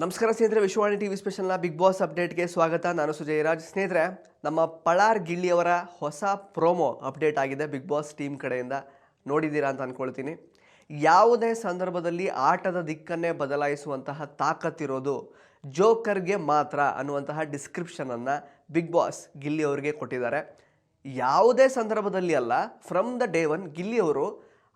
ನಮಸ್ಕಾರ ಸ್ನೇಹಿತರೆ, Vishwavani TV ಸ್ಪೆಷಲ್ನ big boss ಅಪ್ಡೇಟ್ಗೆ ಸ್ವಾಗತ. ನಾನು ಸುಜಯ್ ರಾಜ್. ಸ್ನೇಹಿತರೆ, ನಮ್ಮ ಪಳಾರ್ ಗಿಲ್ಲಿಯವರ ಹೊಸ ಪ್ರೋಮೋ ಅಪ್ಡೇಟ್ ಆಗಿದೆ ಬಿಗ್ ಬಾಸ್ ಟೀಮ್ ಕಡೆಯಿಂದ. ನೋಡಿದ್ದೀರಾ ಅಂತ ಅಂದ್ಕೊಳ್ತೀನಿ. ಯಾವುದೇ ಸಂದರ್ಭದಲ್ಲಿ ಆಟದ ದಿಕ್ಕನ್ನೇ ಬದಲಾಯಿಸುವಂತಹ ತಾಕತ್ತಿರೋದು ಜೋಕರ್ಗೆ ಮಾತ್ರ ಅನ್ನುವಂತಹ ಡಿಸ್ಕ್ರಿಪ್ಷನನ್ನು ಬಿಗ್ ಬಾಸ್ ಗಿಲ್ಲಿ ಅವರಿಗೆ ಕೊಟ್ಟಿದ್ದಾರೆ. ಯಾವುದೇ ಸಂದರ್ಭದಲ್ಲಿ ಅಲ್ಲ, ಫ್ರಮ್ ದ ಡೇ ಒನ್ ಗಿಲ್ಲಿಯವರು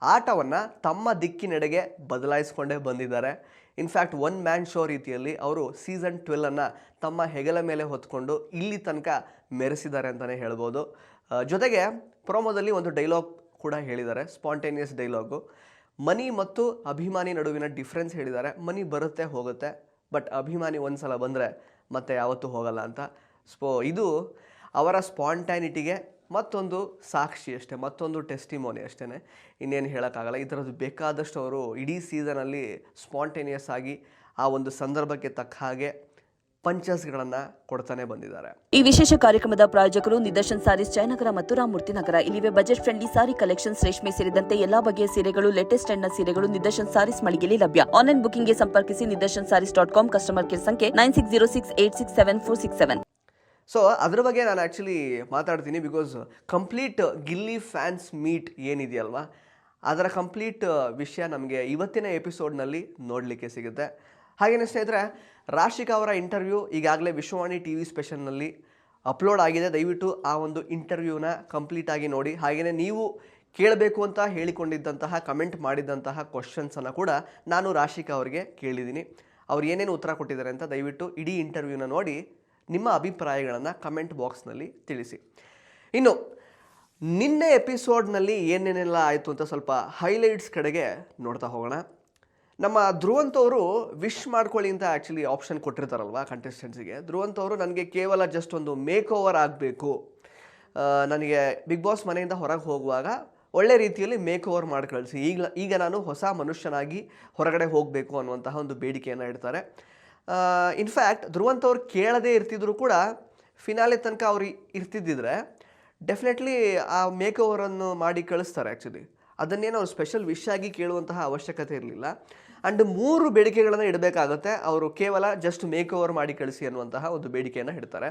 ಆಟವನ್ನು ತಮ್ಮ ದಿಕ್ಕಿನೆಡೆಗೆ ಬದಲಾಯಿಸಿಕೊಂಡೇ ಬಂದಿದ್ದಾರೆ. ಇನ್ಫ್ಯಾಕ್ಟ್ ಒನ್ ಮ್ಯಾನ್ ಶೋ ರೀತಿಯಲ್ಲಿ ಅವರು ಸೀಸನ್ 12 ತಮ್ಮ ಹೆಗಲ ಮೇಲೆ ಹೊತ್ಕೊಂಡು ಇಲ್ಲಿ ತನಕ ಮೆರೆಸಿದ್ದಾರೆ ಅಂತಲೇ ಹೇಳ್ಬೋದು. ಜೊತೆಗೆ ಪ್ರೋಮೋದಲ್ಲಿ ಒಂದು ಡೈಲಾಗ್ ಕೂಡ ಹೇಳಿದ್ದಾರೆ, ಸ್ಪಾಂಟೇನಿಯಸ್ ಡೈಲಾಗು. ಮನಿ ಮತ್ತು ಅಭಿಮಾನಿ ನಡುವಿನ ಡಿಫ್ರೆನ್ಸ್ ಹೇಳಿದ್ದಾರೆ. ಮನಿ ಬರುತ್ತೆ ಹೋಗುತ್ತೆ, ಬಟ್ ಅಭಿಮಾನಿ ಒಂದು ಸಲ ಬಂದರೆ ಮತ್ತೆ ಯಾವತ್ತೂ ಹೋಗಲ್ಲ ಅಂತ. ಇದು ಅವರ ಸ್ಪಾಂಟ್ಯಾನಿಟಿಗೆ ಮತ್ತೊಂದು ಸಾಕ್ಷಿ ಅಷ್ಟೇ, ಮತ್ತೊಂದು ಟೆಸ್ಟಿಮೋನಿ ಅಷ್ಟೇ, ಇನ್ನೇನು ಹೇಳೋಕ್ಕಾಗಲ್ಲ. ಈ ಥರದ್ದು ಬೇಕಾದಷ್ಟು ಅವರು ಇಡೀ ಸೀಸನಲ್ಲಿ ಸ್ಪಾಂಟೇನಿಯಸ್ ಆಗಿ ಆ ಒಂದು ಸಂದರ್ಭಕ್ಕೆ ತಕ್ಕ ಹಾಗೆ ಪಂಚಸ್ಗಳನ್ನು ಕೊಡ್ತಾನೆ ಬಂದಿದ್ದಾರೆ. ಈ ವಿಶೇಷ ಕಾರ್ಯಕ್ರಮದ ಪ್ರಾಯೋಜಕರು ನಿದರ್ಶನ್ ಸಾರೀಸ್, ಜಯನಗರ ಮತ್ತು ರಾಮಮೂರ್ತಿ ನಗರ. ಇಲ್ಲಿವೆ ಬಜೆಟ್ ಫ್ರೆಂಡ್ಲಿ ಸಾರಿ ಕಲೆಕ್ಷನ್ಸ್, ರೇಷ್ಮೆ ಸೇರಿದಂತೆ ಎಲ್ಲಾ ಬಗೆಯ ಸೀರೆಗಳು, ಲೇಟೆಸ್ಟ್ ಟ್ರೆಂಡ್ನ ಸೀರೆಗಳು ನಿದರ್ಶನ್ ಸಾರೀಸ್ ಮಳಿಗೆಯಲ್ಲಿ ಲಭ್ಯ. ಆನ್ಲೈನ್ ಬುಕಿಂಗ್ಗೆ ಸಂಪರ್ಕಿಸಿ nidarshansarees.com, ಕಸ್ಟಮರ್ ಕೇರ್ ಸಂಖ್ಯೆ 9606867467. ಸೊ ಅದ್ರ ಬಗ್ಗೆ ನಾನು ಆ್ಯಕ್ಚುಲಿ ಮಾತಾಡ್ತೀನಿ, because complete Gilli fans meet ಏನಿದೆಯಲ್ವಾ, ಅದರ ಕಂಪ್ಲೀಟ್ ವಿಷಯ ನಮಗೆ ಇವತ್ತಿನ ಎಪಿಸೋಡ್ನಲ್ಲಿ ನೋಡಲಿಕ್ಕೆ ಸಿಗುತ್ತೆ. ಹಾಗೆಯೇ ಸ್ನೇಹಿತರೆ, ರಾಶಿಕಾ ಅವರ ಇಂಟರ್ವ್ಯೂ ಈಗಾಗಲೇ ವಿಶ್ವವಾಣಿ ಟಿ ವಿ ಸ್ಪೆಷಲ್ನಲ್ಲಿ ಅಪ್ಲೋಡ್ ಆಗಿದೆ. ದಯವಿಟ್ಟು ಆ ಒಂದು ಇಂಟರ್ವ್ಯೂನ ಕಂಪ್ಲೀಟಾಗಿ ನೋಡಿ. ಹಾಗೆಯೇ ನೀವು ಕೇಳಬೇಕು ಅಂತ ಹೇಳಿಕೊಂಡಿದ್ದಂತಹ, ಕಮೆಂಟ್ ಮಾಡಿದ್ದಂತಹ ಕ್ವಶನ್ಸನ್ನು ಕೂಡ ನಾನು ರಾಶಿಕಾ ಅವರಿಗೆ ಕೇಳಿದ್ದೀನಿ. ಅವ್ರು ಏನೇನು ಉತ್ತರ ಕೊಟ್ಟಿದ್ದಾರೆ ಅಂತ ದಯವಿಟ್ಟು ಇಡೀ ಇಂಟರ್ವ್ಯೂನ ನೋಡಿ ನಿಮ್ಮ ಅಭಿಪ್ರಾಯಗಳನ್ನು ಕಮೆಂಟ್ ಬಾಕ್ಸ್ನಲ್ಲಿ ತಿಳಿಸಿ. ಇನ್ನು ನಿನ್ನೆ ಎಪಿಸೋಡ್ನಲ್ಲಿ ಏನೇನೆಲ್ಲ ಆಯಿತು ಅಂತ ಸ್ವಲ್ಪ ಹೈಲೈಟ್ಸ್ ಕಡೆಗೆ ನೋಡ್ತಾ ಹೋಗೋಣ. ನಮ್ಮ ಧ್ರುವಂತ್ ಅವರು ವಿಶ್ ಮಾಡ್ಕೊಳ್ಳಿ ಅಂತ ಆ್ಯಕ್ಚುಲಿ ಆಪ್ಷನ್ ಕೊಟ್ಟಿರ್ತಾರಲ್ವ ಕಂಟೆಸ್ಟೆಂಟ್ಸಿಗೆ. ಧ್ರುವಂತ್ ಅವರು ನನಗೆ ಕೇವಲ ಜಸ್ಟ್ ಒಂದು ಮೇಕ್ ಓವರ್ ಆಗಬೇಕು, ನನಗೆ ಬಿಗ್ ಬಾಸ್ ಮನೆಯಿಂದ ಹೊರಗೆ ಹೋಗುವಾಗ ಒಳ್ಳೆ ರೀತಿಯಲ್ಲಿ ಮೇಕ್ ಓವರ್ ಮಾಡಿ ಕಳಿಸಿ, ಈಗ ನಾನು ಹೊಸ ಮನುಷ್ಯನಾಗಿ ಹೊರಗಡೆ ಹೋಗಬೇಕು ಅನ್ನುವಂತಹ ಒಂದು ಬೇಡಿಕೆಯನ್ನು ಇಡ್ತಾರೆ. ಇನ್ಫ್ಯಾಕ್ಟ್ ಧ್ರುವಂತ್ ಅವ್ರು ಕೇಳದೇ ಇರ್ತಿದ್ರು ಕೂಡ ಫಿನಾಲೆ ತನಕ ಅವ್ರು ಇರ್ತಿದ್ದಿದ್ರೆ ಡೆಫಿನೆಟ್ಲಿ ಆ ಮೇಕ್ ಓವರನ್ನು ಮಾಡಿ ಕಳಿಸ್ತಾರೆ. ಆ್ಯಕ್ಚುಲಿ ಅದನ್ನೇನು ಅವ್ರು ಸ್ಪೆಷಲ್ ವಿಶ್ ಆಗಿ ಕೇಳುವಂತಹ ಅವಶ್ಯಕತೆ ಇರಲಿಲ್ಲ. ಆ್ಯಂಡ್ 3 ಬೇಡಿಕೆಗಳನ್ನು ಇಡಬೇಕಾಗುತ್ತೆ. ಅವರು ಕೇವಲ ಜಸ್ಟ್ ಮೇಕ್ ಓವರ್ ಮಾಡಿ ಕಳಿಸಿ ಅನ್ನುವಂತಹ ಒಂದು ಬೇಡಿಕೆಯನ್ನು ಇಡ್ತಾರೆ.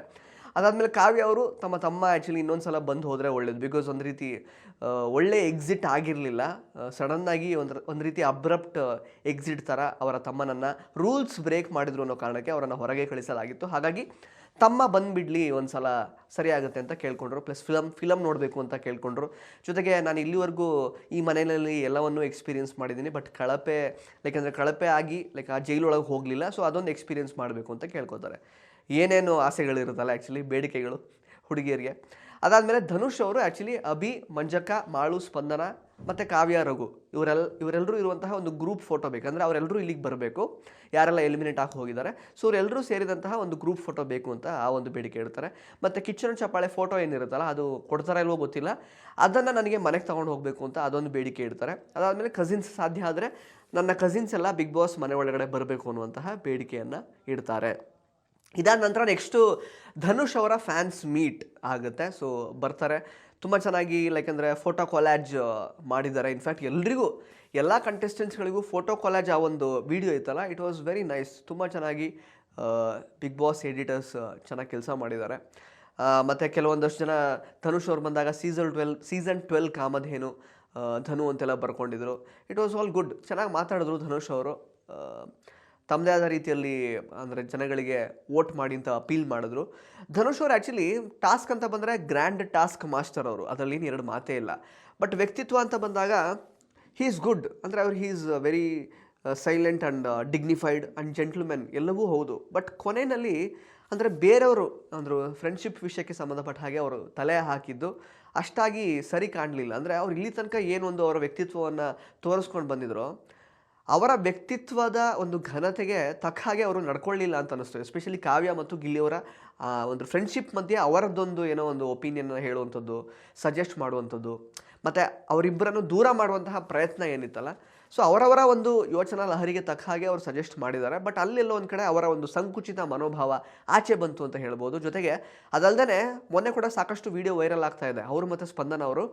ಅದಾದಮೇಲೆ ಕಾವ್ಯ ಅವರು ತಮ್ಮ ಆ್ಯಕ್ಚುಲಿ ಇನ್ನೊಂದು ಸಲ ಬಂದು ಹೋದರೆ ಒಳ್ಳೇದು, ಬಿಕಾಸ್ ಒಂದು ರೀತಿ ಒಳ್ಳೆ ಎಕ್ಸಿಟ್ ಆಗಿರಲಿಲ್ಲ. ಸಡನ್ನಾಗಿ ಒಂದು ರೀತಿ ಅಬ್ರಪ್ಟ್ ಎಕ್ಸಿಟ್ ಥರ ಅವರ ತಮ್ಮನನ್ನು ರೂಲ್ಸ್ ಬ್ರೇಕ್ ಮಾಡಿದ್ರು ಅನ್ನೋ ಕಾರಣಕ್ಕೆ ಅವರನ್ನು ಹೊರಗೆ ಕಳಿಸಲಾಗಿತ್ತು. ಹಾಗಾಗಿ ತಮ್ಮ ಬಂದುಬಿಡಲಿ ಒಂದು ಸಲ ಸರಿಯಾಗುತ್ತೆ ಅಂತ ಕೇಳ್ಕೊಂಡ್ರು. ಪ್ಲಸ್ ಫಿಲಮ್ ನೋಡಬೇಕು ಅಂತ ಕೇಳ್ಕೊಂಡ್ರು. ಜೊತೆಗೆ ನಾನು ಇಲ್ಲಿವರೆಗೂ ಈ ಮನೆಯಲ್ಲಿ ಎಲ್ಲವನ್ನೂ ಎಕ್ಸ್ಪೀರಿಯೆನ್ಸ್ ಮಾಡಿದ್ದೀನಿ, ಬಟ್ ಕಳಪೆ ಆಗಿ ಆ ಜೈಲೊಳಗೆ ಹೋಗಲಿಲ್ಲ. ಸೊ ಅದೊಂದು ಎಕ್ಸ್ಪೀರಿಯೆನ್ಸ್ ಮಾಡಬೇಕು ಅಂತ ಕೇಳ್ಕೊತಾರೆ. ಏನೇನು ಆಸೆಗಳಿರುತ್ತಲ್ಲ ಆ್ಯಕ್ಚುಲಿ, ಬೇಡಿಕೆಗಳು ಹುಡುಗಿಯರಿಗೆ. ಅದಾದಮೇಲೆ ಧನುಷ್ ಅವರು ಆ್ಯಕ್ಚುಲಿ ಅಭಿ, ಮಂಜಕ್ಕ, ಮಾಳು, ಸ್ಪಂದನ ಮತ್ತು ಕಾವ್ಯ, ರಘು ಇವರೆಲ್ಲರೂ ಇರುವಂತಹ ಒಂದು ಗ್ರೂಪ್ ಫೋಟೋ ಬೇಕಂದರೆ ಅವರೆಲ್ಲರೂ ಇಲ್ಲಿಗೆ ಬರಬೇಕು, ಯಾರೆಲ್ಲ ಎಲಿಮಿನೇಟ್ ಆಗಿ ಹೋಗಿದ್ದಾರೆ. ಸೊ ಇವರೆಲ್ಲರೂ ಸೇರಿದಂತಹ ಒಂದು ಗ್ರೂಪ್ ಫೋಟೋ ಬೇಕು ಅಂತ ಆ ಒಂದು ಬೇಡಿಕೆ ಇಡ್ತಾರೆ. ಮತ್ತು ಕಿಚ್ಚನ ಚಪ್ಪಾಳೆ ಫೋಟೋ ಏನಿರುತ್ತಲ್ಲ ಅದು ಕೊಡ್ತಾರ ಇಲ್ವೋ ಗೊತ್ತಿಲ್ಲ, ಅದನ್ನು ನನಗೆ ಮನೆಗೆ ತೊಗೊಂಡು ಹೋಗಬೇಕು ಅಂತ ಅದೊಂದು ಬೇಡಿಕೆ ಇಡ್ತಾರೆ. ಅದಾದಮೇಲೆ ಕಸಿನ್ಸ್ ಸಾಧ್ಯ ಆದರೆ ನನ್ನ ಕಸಿನ್ಸ್ ಎಲ್ಲ ಬಿಗ್ ಬಾಸ್ ಮನೆ ಒಳಗಡೆ ಬರಬೇಕು ಅನ್ನುವಂತಹ ಬೇಡಿಕೆಯನ್ನು ಇಡ್ತಾರೆ. ಇದಾದ ನಂತರ ನೆಕ್ಸ್ಟು ಧನುಷ್ ಅವರ ಫ್ಯಾನ್ಸ್ ಮೀಟ್ ಆಗುತ್ತೆ. ಸೊ ಬರ್ತಾರೆ, ತುಂಬ ಚೆನ್ನಾಗಿ ಅಂದರೆ ಫೋಟೋ ಕೊಲ್ಯಾಜ್ ಮಾಡಿದ್ದಾರೆ. ಇನ್ಫ್ಯಾಕ್ಟ್ ಎಲ್ಲ ಕಂಟೆಸ್ಟೆಂಟ್ಸ್ಗಳಿಗೂ ಫೋಟೋ ಕೊಲ್ಯಾಜ್ ಆ ಒಂದು ವಿಡಿಯೋ ಇತ್ತಲ್ಲ, ಇಟ್ ವಾಸ್ ವೆರಿ ನೈಸ್. ತುಂಬ ಚೆನ್ನಾಗಿ ಬಿಗ್ ಬಾಸ್ ಎಡಿಟರ್ಸ್ ಚೆನ್ನಾಗಿ ಕೆಲಸ ಮಾಡಿದ್ದಾರೆ. ಮತ್ತು ಕೆಲವೊಂದಷ್ಟು ಜನ ಧನುಷ್ ಅವ್ರು ಬಂದಾಗ ಸೀಸನ್ 12 ಕಾಮಧೇನು ಧನು ಅಂತೆಲ್ಲ ಬರ್ಕೊಂಡಿದ್ರು. It was all good. ಚೆನ್ನಾಗಿ ಮಾತಾಡಿದ್ರು ಧನುಷ್ ಅವರು. ತಮ್ಮದೇ ಆದ ರೀತಿಯಲ್ಲಿ ಅಂದರೆ ಜನಗಳಿಗೆ ವೋಟ್ ಮಾಡಿ ಅಂತ ಅಪೀಲ್ ಮಾಡಿದ್ರು. ಧನುಷ್ ಅವರು ಆ್ಯಕ್ಚುಲಿ ಟಾಸ್ಕ್ ಅಂತ ಬಂದರೆ ಗ್ರ್ಯಾಂಡ್ ಟಾಸ್ಕ್ ಮಾಸ್ಟರ್ ಅವರು, ಅದರಲ್ಲಿ 2 ಮಾತೇ ಇಲ್ಲ. ಬಟ್ ವ್ಯಕ್ತಿತ್ವ ಅಂತ ಬಂದಾಗ ಹೀ ಈಸ್ ಗುಡ್. ಅಂದರೆ he is very silent and dignified and gentlemen, ಎಲ್ಲವೂ ಹೌದು. ಬಟ್ ಕೊನೆಯಲ್ಲಿ ಅಂದರೆ ಬೇರೆಯವರು ಫ್ರೆಂಡ್ಶಿಪ್ ವಿಷಯಕ್ಕೆ ಸಂಬಂಧಪಟ್ಟ ಹಾಗೆ ಅವರು ತಲೆ ಹಾಕಿದ್ದು ಅಷ್ಟಾಗಿ ಸರಿ ಕಾಣಲಿಲ್ಲ. ಅಂದರೆ ಅವ್ರು ಇಲ್ಲಿ ತನಕ ಏನೊಂದು ಅವರ ವ್ಯಕ್ತಿತ್ವವನ್ನು ತೋರಿಸ್ಕೊಂಡು ಬಂದಿದ್ರು, ಅವರ ವ್ಯಕ್ತಿತ್ವದ ಒಂದು ಘನತೆಗೆ ತಕ್ಕ ಹಾಗೆ ಅವರು ನಡ್ಕೊಳ್ಳಿಲ್ಲ ಅಂತ ಅನ್ನಿಸ್ತು. ಎಸ್ಪೆಷಲಿ ಕಾವ್ಯ ಮತ್ತು ಗಿಲ್ಲಿಯವರ ಒಂದು ಫ್ರೆಂಡ್ಶಿಪ್ ಮಧ್ಯೆ ಅವರದ್ದೊಂದು ಏನೋ ಒಂದು ಒಪಿನಿಯನ್ನ ಹೇಳುವಂಥದ್ದು, ಸಜೆಸ್ಟ್ ಮಾಡುವಂಥದ್ದು, ಮತ್ತು ಅವರಿಬ್ಬರನ್ನು ದೂರ ಮಾಡುವಂತಹ ಪ್ರಯತ್ನ ಏನಿತ್ತಲ್ಲ, ಸೊ ಅವರವರ ಒಂದು ಯೋಚನಾ ಲಹರಿಗೆ ತಕ್ಕ ಹಾಗೆ ಅವರು ಸಜೆಸ್ಟ್ ಮಾಡಿದ್ದಾರೆ. ಬಟ್ ಅಲ್ಲೆಲ್ಲೋ ಒಂದು ಕಡೆ ಅವರ ಒಂದು ಸಂಕುಚಿತ ಮನೋಭಾವ ಆಚೆ ಬಂತು ಅಂತ ಹೇಳ್ಬೋದು. ಜೊತೆಗೆ ಅದಲ್ಲದೆ ಮೊನ್ನೆ ಕೂಡ ಸಾಕಷ್ಟು ವಿಡಿಯೋ ವೈರಲ್ ಆಗ್ತಾ ಇದೆ. ಅವರು ಮತ್ತು ಸ್ಪಂದನ ಅವರು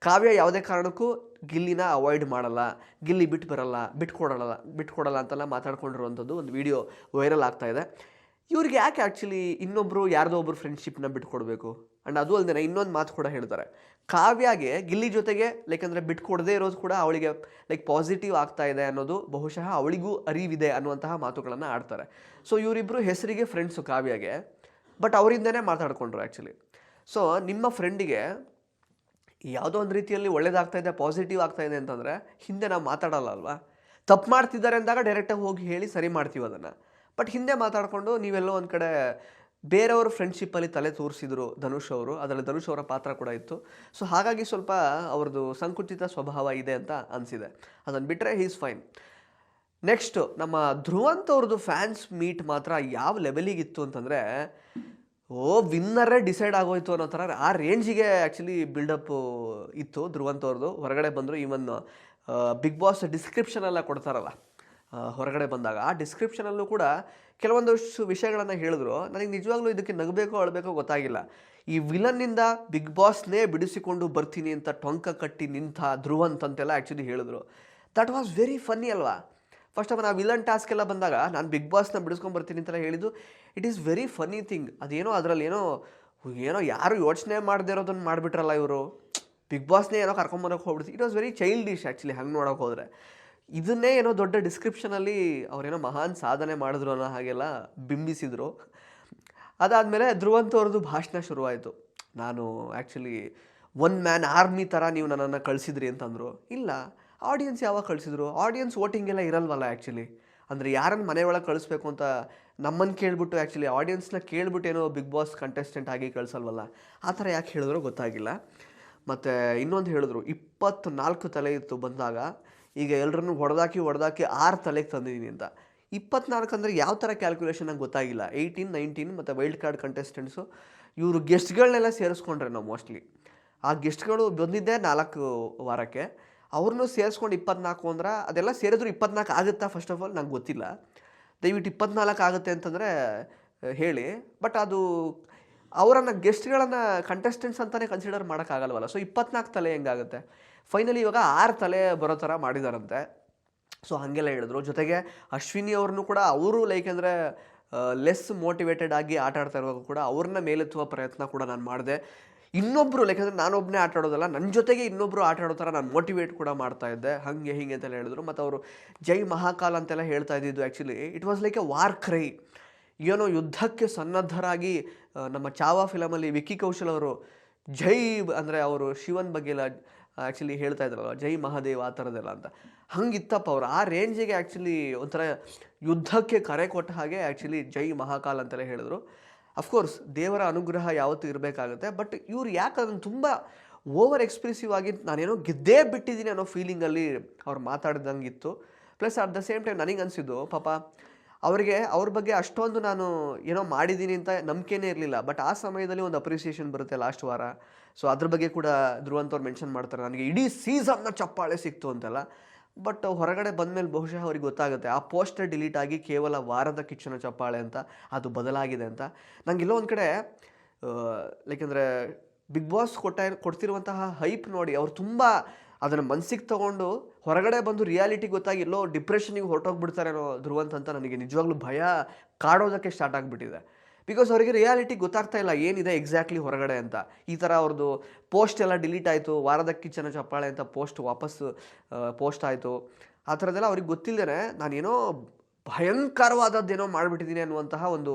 ಕಾವ್ಯ ಯಾವುದೇ ಕಾರಣಕ್ಕೂ ಗಿಲ್ಲಿನ ಅವಾಯ್ಡ್ ಮಾಡಲ್ಲ, ಗಿಲ್ಲಿ ಬಿಟ್ಕೊಡಲ್ಲ ಅಂತೆಲ್ಲ ಮಾತಾಡ್ಕೊಂಡಿರುವಂಥದ್ದು ಒಂದು ವಿಡಿಯೋ ವೈರಲ್ ಆಗ್ತಾ ಇದೆ. ಇವ್ರಿಗೆ ಯಾಕೆ ಆ್ಯಕ್ಚುಲಿ ಇನ್ನೊಬ್ಬರು ಯಾರ್ದೋ ಒಬ್ಬರು ಫ್ರೆಂಡ್ಶಿಪ್ನ ಬಿಟ್ಕೊಡ್ಬೇಕು? ಆ್ಯಂಡ್ ಅದು ಅಲ್ಲದೆ ಇನ್ನೊಂದು ಮಾತು ಕೂಡ ಹೇಳ್ತಾರೆ, ಕಾವ್ಯಾಗೆ ಗಿಲ್ಲಿ ಜೊತೆಗೆ ಅಂದರೆ ಬಿಟ್ಕೊಡದೇ ಇರೋದು ಕೂಡ ಅವಳಿಗೆ ಪಾಸಿಟಿವ್ ಆಗ್ತಾ ಇದೆ ಅನ್ನೋದು ಬಹುಶಃ ಅವಳಿಗೂ ಅರಿವಿದೆ ಅನ್ನುವಂತಹ ಮಾತುಗಳನ್ನು ಆಡ್ತಾರೆ. ಸೊ ಇವರಿಬ್ಬರು ಹೆಸರಿಗೆ ಫ್ರೆಂಡ್ಸು ಕಾವ್ಯಾಗೆ, ಬಟ್ ಅವರಿಂದನೇ ಮಾತಾಡ್ಕೊಂಡ್ರು ಆ್ಯಕ್ಚುಲಿ. ಸೊ ನಿಮ್ಮ ಫ್ರೆಂಡಿಗೆ ಯಾವುದೋ ಒಂದು ರೀತಿಯಲ್ಲಿ ಒಳ್ಳೇದಾಗ್ತಾ ಇದೆ, ಪಾಸಿಟಿವ್ ಆಗ್ತಾ ಇದೆ ಅಂತಂದರೆ ಹಿಂದೆ ನಾವು ಮಾತಾಡಲ್ಲ ಅಲ್ವಾ? ತಪ್ಪು ಮಾಡ್ತಿದ್ದಾರೆ ಅಂದಾಗ ಡೈರೆಕ್ಟಾಗಿ ಹೋಗಿ ಹೇಳಿ ಸರಿ ಮಾಡ್ತೀವಿ ಅದನ್ನು. ಬಟ್ ಹಿಂದೆ ಮಾತಾಡಿಕೊಂಡು ನೀವೆಲ್ಲೋ ಒಂದು ಕಡೆ ಬೇರೆಯವರು ಫ್ರೆಂಡ್ಶಿಪ್ಪಲ್ಲಿ ತಲೆ ತೋರಿಸಿದ್ರು ಧನುಷ್ ಅವರು, ಅದರಲ್ಲಿ ಧನುಷ್ ಅವರ ಪಾತ್ರ ಕೂಡ ಇತ್ತು. ಸೊ ಹಾಗಾಗಿ ಸ್ವಲ್ಪ ಅವ್ರದ್ದು ಸಂಕುಚಿತ ಸ್ವಭಾವ ಇದೆ ಅಂತ ಅನಿಸಿದೆ. ಅದನ್ನು ಬಿಟ್ಟರೆ ಹೀಸ್ ಫೈನ್. ನೆಕ್ಸ್ಟು ನಮ್ಮ ಧ್ರುವಂತ್ ಅವ್ರದ್ದು ಫ್ಯಾನ್ಸ್ ಮೀಟ್ ಮಾತ್ರ ಯಾವ ಲೆವೆಲಿಗಿತ್ತು ಅಂತಂದರೆ, ವಿನ್ನರೇ ಡಿಸೈಡ್ ಆಗೋಯ್ತು ಅನ್ನೋ ಥರ ಆ ರೇಂಜಿಗೆ ಆ್ಯಕ್ಚುಲಿ ಬಿಲ್ಡಪ್ ಇತ್ತು ಧ್ರುವಂತ್ ಅವ್ರದ್ದು. ಹೊರಗಡೆ ಬಂದರು, ಈವನ್ ಬಿಗ್ ಬಾಸ್ ಡಿಸ್ಕ್ರಿಪ್ಷನೆಲ್ಲ ಕೊಡ್ತಾರಲ್ಲ ಹೊರಗಡೆ ಬಂದಾಗ, ಆ ಡಿಸ್ಕ್ರಿಪ್ಷನಲ್ಲೂ ಕೂಡ ಕೆಲವೊಂದಷ್ಟು ವಿಷಯಗಳನ್ನು ಹೇಳಿದ್ರು. ನನಗೆ ನಿಜವಾಗ್ಲೂ ಇದಕ್ಕೆ ನಗಬೇಕೋ ಅಳಬೇಕೋ ಗೊತ್ತಾಗಿಲ್ಲ. ಈ ವಿಲನ್ನಿಂದ ಬಿಗ್ ಬಾಸ್ನೇ ಬಿಡಿಸಿಕೊಂಡು ಬರ್ತೀನಿ ಅಂತ ಟೊಂಕ ಕಟ್ಟಿ ನಿಂತ ಧ್ರುವಂತ್ ಅಂತೆಲ್ಲ ಆ್ಯಕ್ಚುಲಿ ಹೇಳಿದ್ರು. ದಟ್ ವಾಸ್ ವೆರಿ ಫನ್ನಿ ಅಲ್ವಾ? ಫಸ್ಟ್ ಆಫ್ ಆಲ್ ಆ ವಿಲನ್ ಟಾಸ್ಕ್ ಎಲ್ಲ ಬಂದಾಗ ನಾನು ಬಿಗ್ ಬಾಸ್ನ ಬಿಡಿಸ್ಕೊಂಡು ಬರ್ತೀನಿ ಅಂತೆಲ್ಲ ಹೇಳಿದ್ದು, it is very funny thing. ಅದೇನೋ ಅದರಲ್ಲಿ ಏನೋ ಯಾರು ಯೋಚನೆ ಮಾಡದೇ ಇರೋದನ್ನು ಮಾಡಿಬಿಟ್ರಲ್ಲ ಇವರು, ಬಿಗ್ ಬಾಸ್ನೇ ಏನೋ ಕರ್ಕೊಂಬರೋಕೆ ಹೋಗ್ಬಿಡ್ತೀವಿ. It was very childish actually ಹಂಗೆ ನೋಡೋಕೆ ಹೋದರೆ. ಇದನ್ನೇ ಏನೋ ದೊಡ್ಡ ಡಿಸ್ಕ್ರಿಪ್ಷನಲ್ಲಿ ಅವರೇನೋ ಮಹಾನ್ ಸಾಧನೆ ಮಾಡಿದ್ರು ಅನ್ನೋ ಹಾಗೆಲ್ಲ ಬಿಂಬಿಸಿದರು. ಅದಾದಮೇಲೆ ಧ್ರುವಂತ್ ಅವ್ರದ್ದು ಭಾಷಣ ಶುರುವಾಯಿತು. ನಾನು ಆ್ಯಕ್ಚುಲಿ ಒನ್ ಮ್ಯಾನ್ ಆರ್ಮಿ ಥರ ನೀವು ನನ್ನನ್ನು ಕಳಿಸಿದ್ರಿ ಅಂತಂದರು. ಇಲ್ಲ, ಆಡಿಯನ್ಸ್ ಯಾವಾಗ ಕಳಿಸಿದ್ರು? ಆಡಿಯನ್ಸ್ ವೋಟಿಂಗ್ ಎಲ್ಲ ಇರಲ್ವಲ್ಲ ಆ್ಯಕ್ಚುಲಿ. ಅಂದರೆ ಯಾರನ್ನು ಮನೆ ಒಳಗೆ ಕಳಿಸ್ಬೇಕು ಅಂತ ನಮ್ಮನ್ನು ಕೇಳಿಬಿಟ್ಟು ಆ್ಯಕ್ಚುಲಿ ಆಡಿಯನ್ಸ್ನ ಕೇಳ್ಬಿಟ್ಟು ಏನೋ ಬಿಗ್ ಬಾಸ್ ಕಂಟೆಸ್ಟೆಂಟ್ ಆಗಿ ಕಳಿಸಲ್ವಲ್ಲ, ಆ ಥರ ಯಾಕೆ ಹೇಳಿದ್ರು ಗೊತ್ತಾಗಿಲ್ಲ. ಮತ್ತು ಇನ್ನೊಂದು ಹೇಳಿದ್ರು, 24 ತಲೆ ಇತ್ತು ಬಂದಾಗ, ಈಗ ಎಲ್ಲರನ್ನೂ ಹೊಡೆದಾಕಿ 6 ತಲೆಗೆ ತಂದಿದ್ದೀನಿ ಅಂತ. 24 ಅಂದರೆ ಯಾವ ಥರ ಕ್ಯಾಲ್ಕುಲೇಷನ್ ನಂಗೆ ಗೊತ್ತಾಗಿಲ್ಲ. 18, 19 ಮತ್ತು ವೈಲ್ಡ್ ಕಾರ್ಡ್ ಕಂಟೆಸ್ಟೆಂಟ್ಸು ಇವರು ಗೆಸ್ಟ್ಗಳನ್ನೆಲ್ಲ ಸೇರಿಸ್ಕೊಂಡ್ರೆ ನಾವು ಮೋಸ್ಟ್ಲಿ. ಆ ಗೆಸ್ಟ್ಗಳು ಬಂದಿದ್ದೇ 4 ವಾರಕ್ಕೆ, ಅವ್ರನ್ನೂ ಸೇರಿಸ್ಕೊಂಡು 24 ಅಂದ್ರೆ ಅದೆಲ್ಲ ಸೇರಿದ್ರು 24 ಆಗುತ್ತಾ? ಫಸ್ಟ್ ಆಫ್ ಆಲ್ ನಂಗೆ ಗೊತ್ತಿಲ್ಲ. ದಯವಿಟ್ಟು 24 ಆಗುತ್ತೆ ಅಂತಂದರೆ ಹೇಳಿ. ಬಟ್ ಅದು ಅವರನ್ನು ಗೆಸ್ಟ್ಗಳನ್ನು ಕಂಟೆಸ್ಟೆಂಟ್ಸ್ ಅಂತಲೇ ಕನ್ಸಿಡರ್ ಮಾಡೋಕ್ಕಾಗಲ್ವಲ್ಲ. ಸೊ 24 ತಲೆ ಹೆಂಗಾಗುತ್ತೆ? ಫೈನಲಿ ಇವಾಗ 6 ತಲೆ ಬರೋ ಥರ ಮಾಡಿದಾರಂತೆ. ಸೊ ಹಾಗೆಲ್ಲ ಹೇಳಿದ್ರು. ಜೊತೆಗೆ ಅಶ್ವಿನಿ ಅವ್ರನ್ನೂ ಕೂಡ ಅವರು ಅಂದರೆ ಲೆಸ್ ಮೋಟಿವೇಟೆಡ್ ಆಗಿ ಆಟ ಆಡ್ತಾ ಇರುವಾಗ ಕೂಡ ಅವ್ರನ್ನ ಮೇಲೆತ್ತುವ ಪ್ರಯತ್ನ ಕೂಡ ನಾನು ಮಾಡಿದೆ. ಇನ್ನೊಬ್ಬರು ಅಂದರೆ ನಾನೊಬ್ಬನೇ ಆಟ ಆಡೋದಲ್ಲ, ನನ್ನ ಜೊತೆಗೆ ಇನ್ನೊಬ್ಬರು ಆಟ ಆಡೋ ಥರ ನಾನು ಮೋಟಿವೇಟ್ ಕೂಡ ಮಾಡ್ತಾ ಇದ್ದೆ, ಹಾಗೆ ಹೀಗೆ ಅಂತೆಲ್ಲ ಹೇಳಿದ್ರು. ಮತ್ತು ಅವರು ಜೈ ಮಹಾಕಾಲ್ ಅಂತೆಲ್ಲ ಹೇಳ್ತಾ ಇದ್ದಿದ್ದು actually it was like A war CRY. ಏನೋ ಯುದ್ಧಕ್ಕೆ ಸನ್ನದ್ಧರಾಗಿ ನಮ್ಮ ಚಾವಾ ಫಿಲಮಲ್ಲಿ ವಿಕ್ಕಿ ಕೌಶಲ್ ಅವರು ಜೈ ಅಂದರೆ ಅವರು ಶಿವನ್ ಬಗ್ಗೆ ಎಲ್ಲ ಆ್ಯಕ್ಚುಲಿ ಹೇಳ್ತಾ ಇದ್ರಲ್ಲ, ಜೈ ಮಹಾದೇವ್ ಆ ಥರದ್ದೆಲ್ಲ ಅಂತ. ಹಂಗಿತ್ತಪ್ಪ ಅವರು ಆ ರೇಂಜಿಗೆ ಆ್ಯಕ್ಚುಲಿ ಒಂಥರ ಯುದ್ಧಕ್ಕೆ ಕರೆ ಕೊಟ್ಟ ಹಾಗೆ ಆ್ಯಕ್ಚುಲಿ ಜೈ ಮಹಾಕಾಲ್ ಅಂತೆಲ್ಲ ಹೇಳಿದ್ರು. ಅಫ್ಕೋರ್ಸ್ ದೇವರ ಅನುಗ್ರಹ ಯಾವತ್ತೂ ಇರಬೇಕಾಗುತ್ತೆ. ಬಟ್ ಇವ್ರು ಯಾಕೆ ಅದನ್ನು ತುಂಬ ಓವರ್ ಎಕ್ಸ್ಪ್ರೆಸಿವ್ ಆಗಿ ನಾನೇನೋ ಗೆದ್ದೇ ಬಿಟ್ಟಿದ್ದೀನಿ ಅನ್ನೋ ಫೀಲಿಂಗಲ್ಲಿ ಅವ್ರು ಮಾತಾಡ್ದಂಗಿತ್ತು. Plus at the same time ನನಗೆ ಅನಿಸಿದ್ದು, ಪಾಪ ಅವರಿಗೆ ಅವ್ರ ಬಗ್ಗೆ ಅಷ್ಟೊಂದು ನಾನು ಏನೋ ಮಾಡಿದ್ದೀನಿ ಅಂತ ನಂಬಿಕೆನೇ ಇರಲಿಲ್ಲ. ಬಟ್ ಆ ಸಮಯದಲ್ಲಿ ಒಂದು ಅಪ್ರಿಸಿಯೇಷನ್ ಬರುತ್ತೆ ಲಾಸ್ಟ್ ವಾರ. ಸೊ ಅದ್ರ ಬಗ್ಗೆ ಕೂಡ ಧ್ರುವಂತ್ ಅವ್ರು ಮೆನ್ಷನ್ ಮಾಡ್ತಾರೆ, ನನಗೆ ಇಡೀ ಸೀಸನ್ನ ಚಪ್ಪಾಳೆ ಸಿಕ್ತು ಅಂತೆಲ್ಲ. ಬಟ್ ಹೊರಗಡೆ ಬಂದಮೇಲೆ ಬಹುಶಃ ಅವ್ರಿಗೆ ಗೊತ್ತಾಗುತ್ತೆ ಆ ಪೋಸ್ಟರ್ ಡಿಲೀಟ್ ಆಗಿ ಕೇವಲ ವಾರದ ಕಿಚ್ಚನ ಚಪ್ಪಾಳೆ ಅಂತ ಅದು ಬದಲಾಗಿದೆ ಅಂತ. ನನಗೆಲ್ಲೋ ಒಂದು ಕಡೆ ಅಂದರೆ ಬಿಗ್ ಬಾಸ್ ಕೊಡ್ತಿರುವಂತಹ ಹೈಪ್ ನೋಡಿ ಅವ್ರು ತುಂಬ ಅದನ್ನು ಮನಸ್ಸಿಗೆ ತೊಗೊಂಡು ಹೊರಗಡೆ ಬಂದು ರಿಯಾಲಿಟಿ ಗೊತ್ತಾಗಿ ಎಲ್ಲೋ ಡಿಪ್ರೆಷನಿಗೆ ಹೊರಟೋಗ್ಬಿಡ್ತಾರೇನೋ ಧ್ರುವಂತ್ ಅಂತ ನನಗೆ ನಿಜವಾಗ್ಲೂ ಭಯ ಕಾಡೋದಕ್ಕೆ ಸ್ಟಾರ್ಟ್ ಆಗಿಬಿಟ್ಟಿದೆ. ಬಿಕಾಸ್ ಅವರಿಗೆ ರಿಯಾಲಿಟಿ ಗೊತ್ತಾಗ್ತಾ ಇಲ್ಲ ಏನಿದೆ ಎಕ್ಸಾಕ್ಟ್ಲಿ ಹೊರಗಡೆ ಅಂತ. ಈ ಥರ ಅವ್ರದ್ದು ಪೋಸ್ಟ್ ಎಲ್ಲ ಡಿಲೀಟ್ ಆಯಿತು, ವಾರದ ಕಿಚ್ಚನ ಚಪ್ಪಾಳೆ ಅಂತ ಪೋಸ್ಟ್ ಆಯಿತು. ಆ ಥರದ್ದೆಲ್ಲ ಅವ್ರಿಗೆ ಗೊತ್ತಿಲ್ಲದೇ ನಾನೇನೋ ಭಯಂಕರವಾದದ್ದೇನೋ ಮಾಡಿಬಿಟ್ಟಿದ್ದೀನಿ ಅನ್ನುವಂತಹ ಒಂದು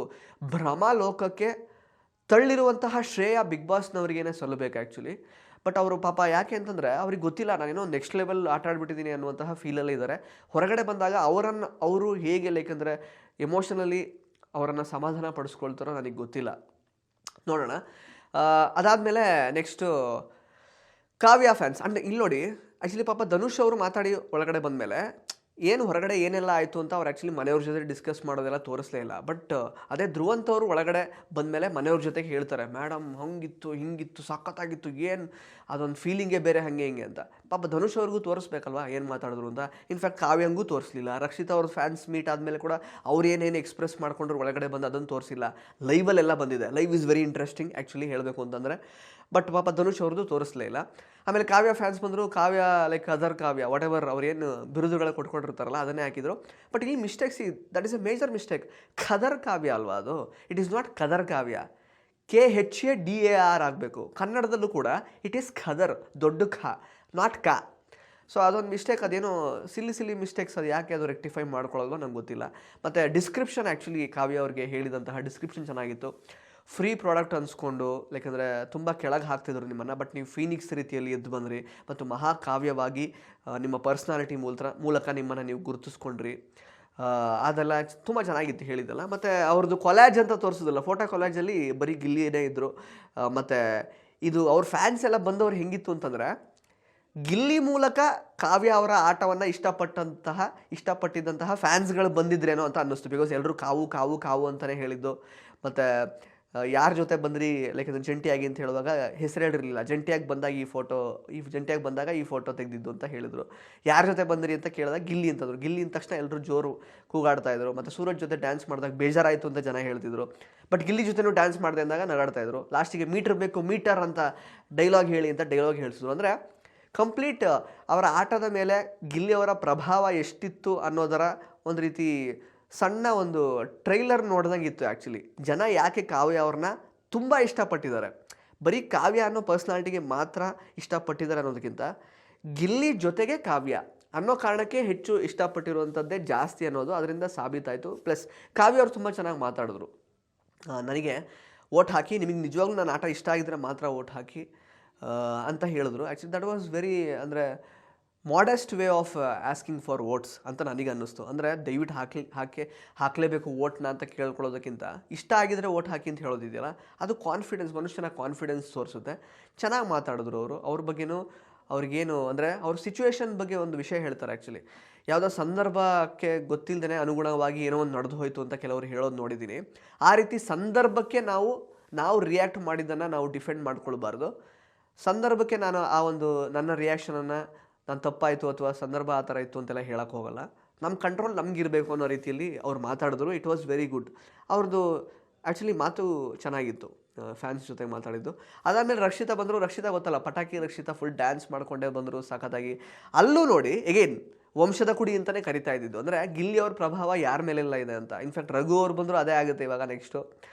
ಭ್ರಮಾಲೋಕಕ್ಕೆ ತಳ್ಳಿರುವಂತಹ ಶ್ರೇಯ ಬಿಗ್ ಬಾಸ್ನವ್ರಿಗೇನೆ ಸಲ್ಲಬೇಕು ಆ್ಯಕ್ಚುಲಿ. ಬಟ್ ಅವರು ಪಾಪ ಯಾಕೆ ಅಂತಂದರೆ ಅವ್ರಿಗೆ ಗೊತ್ತಿಲ್ಲ ನಾನೇನೋ ನೆಕ್ಸ್ಟ್ ಲೆವೆಲ್ ಆಟ ಆಡ್ಬಿಟ್ಟಿದ್ದೀನಿ ಅನ್ನುವಂತಹ ಫೀಲಲ್ಲೇ ಇದ್ದಾರೆ. ಹೊರಗಡೆ ಬಂದಾಗ ಅವರು ಹೇಗೆ ಅಂದರೆ ಎಮೋಷನಲಿ ಅವರನ್ನು ಸಮಾಧಾನ ಪಡಿಸ್ಕೊಳ್ತಾರೋ ನನಗೆ ಗೊತ್ತಿಲ್ಲ, ನೋಡೋಣ. ಅದಾದಮೇಲೆ ನೆಕ್ಸ್ಟು ಕಾವ್ಯ ಫ್ಯಾನ್ಸ್. ಅಂಡ್ ಇಲ್ಲಿ ನೋಡಿ ಆ್ಯಕ್ಚುಲಿ ಪಾಪ ಧನುಷ್ ಅವರು ಮಾತಾಡಿ ಒಳಗಡೆ ಬಂದಮೇಲೆ ಏನು ಹೊರಗಡೆ ಏನೆಲ್ಲ ಆಯಿತು ಅಂತ ಅವ್ರು ಆ್ಯಕ್ಚುಲಿ ಮನೆಯವ್ರ ಜೊತೆ ಡಿಸ್ಕಸ್ ಮಾಡೋದೆಲ್ಲ ತೋರಿಸ್ಲೇ ಇಲ್ಲ. ಬಟ್ ಅದೇ ಧ್ರುವಂತವ್ರು ಒಳಗಡೆ ಬಂದಮೇಲೆ ಮನೆಯವ್ರ ಜೊತೆಗೆ ಹೇಳ್ತಾರೆ, ಮೇಡಮ್ ಹಂಗಿತ್ತು ಹಿಂಗಿತ್ತು ಸಖತ್ತಾಗಿತ್ತು, ಏನು ಅದೊಂದು ಫೀಲಿಂಗೇ ಬೇರೆ ಹಾಗೆ ಹಿಂಗೆ ಅಂತ. ಪಾಪ ಧನುಷ್ ಅವ್ರಿಗೂ ತೋರಿಸ್ಬೇಕಲ್ವಾ ಏನು ಮಾತಾಡಿದ್ರು ಅಂತ. ಇನ್ಫ್ಯಾಕ್ಟ್ ಕಾವ್ಯಂಗೂ ತೋರಿಸಲಿಲ್ಲ. ರಕ್ಷಿತಾ ಅವ್ರ ಫ್ಯಾನ್ಸ್ ಮೀಟ್ ಆದಮೇಲೆ ಕೂಡ ಅವ್ರು ಏನೇನು ಎಕ್ಸ್ಪ್ರೆಸ್ ಮಾಡ್ಕೊಂಡ್ರು ಒಳಗಡೆ ಬಂದು ಅದನ್ನು ತೋರಿಸಿಲ್ಲ. ಲೈವಲ್ಲೆಲ್ಲ ಬಂದಿದೆ. Live is very interesting actually ಹೇಳಬೇಕು ಅಂತಂದರೆ. ಬಟ್ ಪಾಪ ಧನುಷ್ ಅವ್ರದ್ದು ತೋರಿಸಲೇ ಇಲ್ಲ. ಆಮೇಲೆ ಕಾವ್ಯ ಫ್ಯಾನ್ಸ್ ಬಂದರು. Kavya like other Kavya whatever ಅವ್ರೇನು ಬಿರುದುಗಳು ಕೊಟ್ಕೊಂಡಿರ್ತಾರಲ್ಲ ಅದನ್ನೇ ಹಾಕಿದ್ರು. ಬಟ್ ಈ mistakes that is a major mistake. Khadar Kavya ಅಲ್ವಾ ಅದು, it is not Khadar Kavya. KHADAR ಆಗಬೇಕು. ಕನ್ನಡದಲ್ಲೂ ಕೂಡ ಇಟ್ ಈಸ್ ಖದರ್, ದೊಡ್ಡ ಖ, ನಾಟ್ ಕ. ಸೊ ಅದೊಂದು ಮಿಸ್ಟೇಕ್, ಅದೇನೋ ಸಿಲ್ಲಿ ಮಿಸ್ಟೇಕ್ಸ್, ಅದು ಯಾಕೆ ಅದು ರೆಕ್ಟಿಫೈ ಮಾಡ್ಕೊಳ್ಳೋದು ನಂಗೆ ಗೊತ್ತಿಲ್ಲ. ಮತ್ತು ಡಿಸ್ಕ್ರಿಪ್ಷನ್ ಆ್ಯಕ್ಚುಲಿ ಕಾವ್ಯ ಅವ್ರಿಗೆ ಹೇಳಿದಂತಹ ಡಿಸ್ಕ್ರಿಪ್ಷನ್ ಚೆನ್ನಾಗಿತ್ತು. ಫ್ರೀ ಪ್ರಾಡಕ್ಟ್ ಅನ್ಸ್ಕೊಂಡು, ಯಾಕಂದರೆ ತುಂಬ ಕೆಳಗೆ ಹಾಕ್ತಿದ್ರು ನಿಮ್ಮನ್ನು, ಬಟ್ ನೀವು ಫೀನಿಕ್ಸ್ ರೀತಿಯಲ್ಲಿ ಎದ್ದು ಬಂದ್ರಿ ಮತ್ತು ಮಹಾಕಾವ್ಯವಾಗಿ ನಿಮ್ಮ ಪರ್ಸ್ನಾಲಿಟಿ ಮೂಲಕ ನಿಮ್ಮನ್ನು ನೀವು ಗುರುತಿಸ್ಕೊಂಡ್ರಿ. ಅದೆಲ್ಲ ತುಂಬ ಚೆನ್ನಾಗಿತ್ತು ಹೇಳಿದ್ದಲ್ಲ. ಮತ್ತು ಅವ್ರದ್ದು ಕೊಲ್ಯಾಜ್ ಅಂತ ತೋರಿಸೋದಿಲ್ಲ, ಫೋಟೋ ಕೊಲ್ಯಾಜಲ್ಲಿ ಬರೀ ಗಿಲ್ಲಿಯೇ ಇದ್ದರು. ಮತ್ತು ಇದು ಅವ್ರ ಫ್ಯಾನ್ಸ್ ಎಲ್ಲ ಬಂದವ್ರು ಹೆಂಗಿತ್ತು ಅಂತಂದರೆ, ಗಿಲ್ಲಿ ಮೂಲಕ ಕಾವ್ಯ ಅವರ ಆಟವನ್ನು ಇಷ್ಟಪಟ್ಟಿದ್ದಂತಹ ಫ್ಯಾನ್ಸ್ಗಳು ಬಂದಿದ್ರೇನೋ ಅಂತ ಅನ್ನಿಸ್ತು. ಬಿಕಾಸ್ ಎಲ್ಲರೂ ಕಾವು ಕಾವು ಕಾವು ಅಂತಲೇ ಹೇಳಿದ್ದು. ಮತ್ತು ಯಾರ ಜೊತೆ ಬಂದ್ರಿ ಲೈಕ್ ಅದು ಜಂಟಿಯಾಗಿ ಅಂತ ಹೇಳುವಾಗ ಹೆಸರು ಹೇಳಿರಲಿಲ್ಲ. ಜಂಟಿಯಾಗಿ ಬಂದಾಗ ಈ ಫೋಟೋ ತೆಗೆದಿದ್ದು ಅಂತ ಹೇಳಿದರು. ಯಾರ ಜೊತೆ ಬಂದ್ರಿ ಅಂತ ಕೇಳಿದಾಗ ಗಿಲ್ಲಿ ಅಂತಂದರು. ಗಿಲ್ಲಿ ಅಂದ ತಕ್ಷಣ ಎಲ್ಲರೂ ಜೋರು ಕೂಗಾಡ್ತಾಯಿದ್ರು. ಮತ್ತು ಸೂರಜ್ ಜೊತೆ ಡ್ಯಾನ್ಸ್ ಮಾಡಿದಾಗ ಬೇಜಾರಾಯಿತು ಅಂತ ಜನ ಹೇಳ್ತಿದ್ರು. ಬಟ್ ಗಿಲ್ಲಿ ಜೊತೆನೂ ಡ್ಯಾನ್ಸ್ ಮಾಡಿದೆ ಅಂದಾಗ ನಗಾಡ್ತಾಯಿದ್ರು. ಲಾಸ್ಟಿಗೆ ಮೀಟರ್ ಬೇಕು ಮೀಟರ್ ಅಂತ ಡೈಲಾಗ್ ಹೇಳಿ ಅಂತ ಡೈಲಾಗ್ ಹೇಳಿಸಿದ್ರು. ಅಂದರೆ ಕಂಪ್ಲೀಟ್ ಅವರ ಆಟದ ಮೇಲೆ ಗಿಲ್ಲಿಯವರ ಪ್ರಭಾವ ಎಷ್ಟಿತ್ತು ಅನ್ನೋದರ ಒಂದು ರೀತಿ ಸಣ್ಣ ಒಂದು ಟ್ರೈಲರ್ ನೋಡ್ದಂಗೆ ಇತ್ತು. ಆ್ಯಕ್ಚುಲಿ ಜನ ಯಾಕೆ ಕಾವ್ಯ ಅವ್ರನ್ನ ತುಂಬ ಇಷ್ಟಪಟ್ಟಿದ್ದಾರೆ, ಬರೀ ಕಾವ್ಯ ಅನ್ನೋ ಪರ್ಸ್ನಾಲಿಟಿಗೆ ಮಾತ್ರ ಇಷ್ಟಪಟ್ಟಿದ್ದಾರೆ ಅನ್ನೋದಕ್ಕಿಂತ ಗಿಲ್ಲಿ ಜೊತೆಗೆ ಕಾವ್ಯ ಅನ್ನೋ ಕಾರಣಕ್ಕೆ ಹೆಚ್ಚು ಇಷ್ಟಪಟ್ಟಿರುವಂಥದ್ದೇ ಜಾಸ್ತಿ ಅನ್ನೋದು ಅದರಿಂದ ಸಾಬೀತಾಯಿತು. ಪ್ಲಸ್ ಕಾವ್ಯ ಅವ್ರು ತುಂಬ ಚೆನ್ನಾಗಿ ಮಾತಾಡಿದ್ರು. ನನಗೆ ಓಟ್ ಹಾಕಿ, ನಿಮಗೆ ನಿಜವಾಗ್ಲೂ ನನ್ನ ಆಟ ಇಷ್ಟ ಆಗಿದ್ರೆ ಮಾತ್ರ ಓಟ್ ಹಾಕಿ ಅಂತ ಹೇಳಿದ್ರು. ಆ್ಯಕ್ಚುಲಿ ದಟ್ ವಾಸ್ ವೆರಿ ಅಂದರೆ modest way of asking for votes ಅಂತ ನನಗೆ ಅನ್ನಿಸ್ತು. ಅಂದರೆ ದಯವಿಟ್ಟು ಹಾಕಲೇಬೇಕು ವೋಟ್ನ ಅಂತ ಕೇಳ್ಕೊಳ್ಳೋದಕ್ಕಿಂತ ಇಷ್ಟ ಆಗಿದರೆ ವೋಟ್ ಹಾಕಿ ಅಂತ ಹೇಳೋದಿದೆಯಲ್ಲ, ಅದು ಕಾನ್ಫಿಡೆನ್ಸ್, ಮನುಷ್ಯನ ಕಾನ್ಫಿಡೆನ್ಸ್ ತೋರಿಸುತ್ತೆ. ಚೆನ್ನಾಗಿ ಮಾತಾಡಿದ್ರು ಅವರು. ಅವ್ರ ಬಗ್ಗೆನೂ ಅವ್ರಿಗೇನು ಅಂದರೆ ಅವ್ರ ಸಿಚುವೇಶನ್ ಬಗ್ಗೆ ಒಂದು ವಿಷಯ ಹೇಳ್ತಾರೆ. ಆ್ಯಕ್ಚುಲಿ ಯಾವುದೋ ಸಂದರ್ಭಕ್ಕೆ ಗೊತ್ತಿಲ್ಲದೇ ಅನುಗುಣವಾಗಿ ಏನೋ ಒಂದು ನಡೆದು ಹೋಯಿತು ಅಂತ ಕೆಲವರು ಹೇಳೋದು ನೋಡಿದ್ದೀನಿ. ಆ ರೀತಿ ಸಂದರ್ಭಕ್ಕೆ ನಾವು ರಿಯಾಕ್ಟ್ ಮಾಡಿದ್ದನ್ನು ನಾವು ಡಿಫೆಂಡ್ ಮಾಡ್ಕೊಳ್ಬಾರ್ದು. ಸಂದರ್ಭಕ್ಕೆ ನಾನು ಆ ಒಂದು ನನ್ನ ರಿಯಾಕ್ಷನನ್ನು ನಾನು ತಪ್ಪಾಯಿತು ಅಥವಾ ಸಂದರ್ಭ ಆ ಥರ ಇತ್ತು ಅಂತೆಲ್ಲ ಹೇಳೋಕ್ಕೆ ಹೋಗಲ್ಲ. ನಮ್ಮ ಕಂಟ್ರೋಲ್ ನಮಗಿರಬೇಕು ಅನ್ನೋ ರೀತಿಯಲ್ಲಿ ಅವ್ರು ಮಾತಾಡಿದ್ರು. It was very good. ಅವ್ರದ್ದು ಆ್ಯಕ್ಚುಲಿ ಮಾತು ಚೆನ್ನಾಗಿತ್ತು, ಫ್ಯಾನ್ಸ್ ಜೊತೆ ಮಾತಾಡಿದ್ದು. ಅದಾದಮೇಲೆ ರಕ್ಷಿತಾ ಬಂದರು. ರಕ್ಷಿತಾ ಗೊತ್ತಲ್ಲ, ಪಟಾಕಿ ರಕ್ಷಿತಾ ಫುಲ್ ಡ್ಯಾನ್ಸ್ ಮಾಡ್ಕೊಂಡೇ ಬಂದರು ಸಖತ್ತಾಗಿ. ಅಲ್ಲೂ ನೋಡಿ ಎಗೇನ್ ವಂಶದ ಕುಡಿ ಅಂತಲೇ ಕರಿತಾ ಇದ್ದಿದ್ದು. ಅಂದರೆ ಗಿಲ್ಲಿ ಅವ್ರ ಪ್ರಭಾವ ಯಾರ ಮೇಲೆಲ್ಲ ಇದೆ ಅಂತ. ಇನ್ಫ್ಯಾಕ್ಟ್ ರಘು ಅವ್ರು ಬಂದರು, ಅದೇ ಆಗುತ್ತೆ ಇವಾಗ ನೆಕ್ಸ್ಟು.